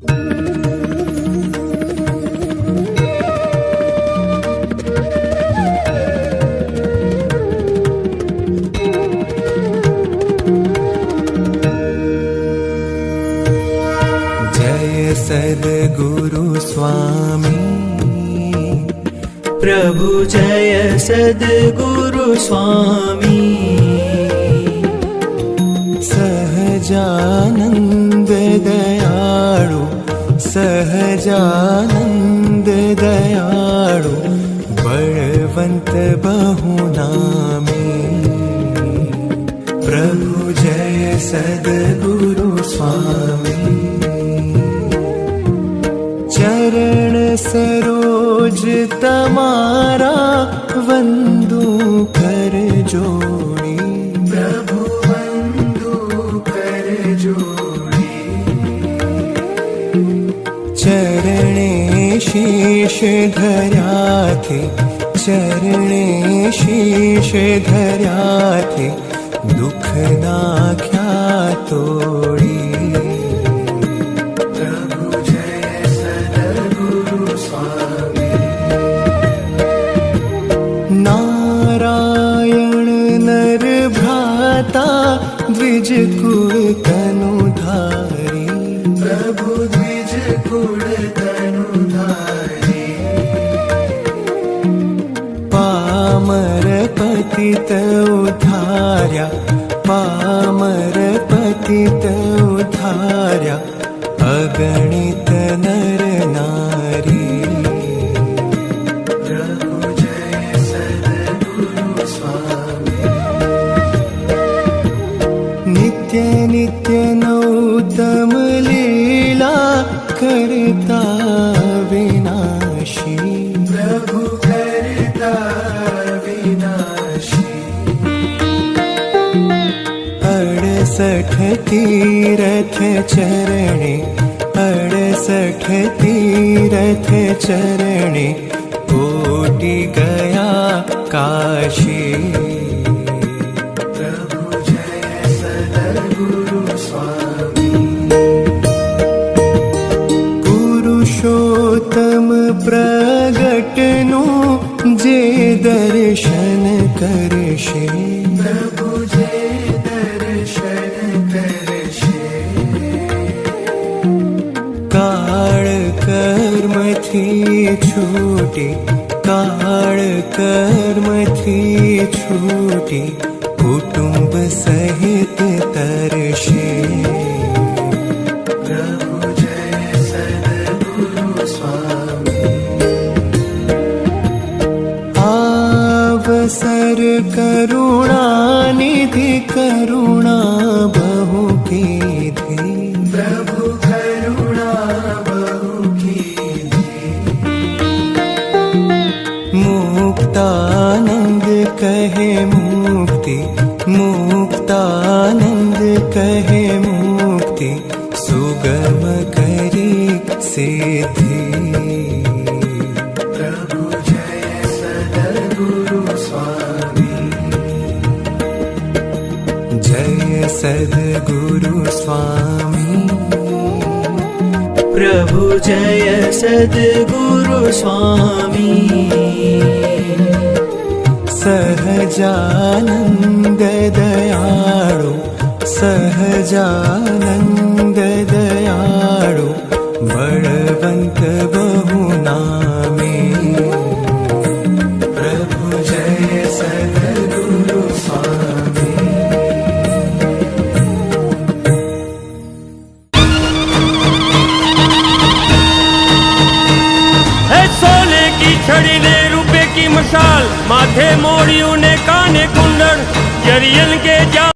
जय सद्गुरु स्वामी प्रभु जय सद्गुरु स्वामी सहजानंद दयाळु सहजानंद दयाळु बलवंत बहुनामी प्रभु जय सद्गुरु स्वामी चरण सरोज तमारा वंदू कर जोड़ी प्रभु वंदू कर जोड़ी चरणे शीश धर्या थे चरणे शीश धर्या थे दुख नाख्या तोड़ी नारायण नर भ्राता द्विज कुल तनुधारी प्रभु द्विज कुल तनुधारी पामर पतित उद्धार्या पामर पतित उद्धार्या अगणित नर नारी नित्य नित्य नौतम लीला करता विनाशी प्रभु करता विनाशी 68 तीरथ चरणे 68 तीरथ चरणे कोटि गया काशी पुरुषोत्तम प्रगटनु जे दर्शन करशे प्रभु जे दर्शन करशे काळ कर्म थी छूटी काळ कर्म थी छूटी कुटुंब सहित तरशे अवसर करुणा निधि करुणा बहु कीधी प्रभु करुणा बहु कीधी मुक्तानंद कहे मुक्ति मुक्तानंद कहे मुक्ति सुगम करी सिद्धि जय सद्गुरु स्वामी प्रभु जय सद्गुरु स्वामी सहजानंद दयाळु सहजानंद दयाळु बलवंत बहुनामी प्रभु जय सद्गुरु स्वामी छड़ी ने रुपए की मशाल माथे मोड़ियों ने काने कुंडल जरियन के जा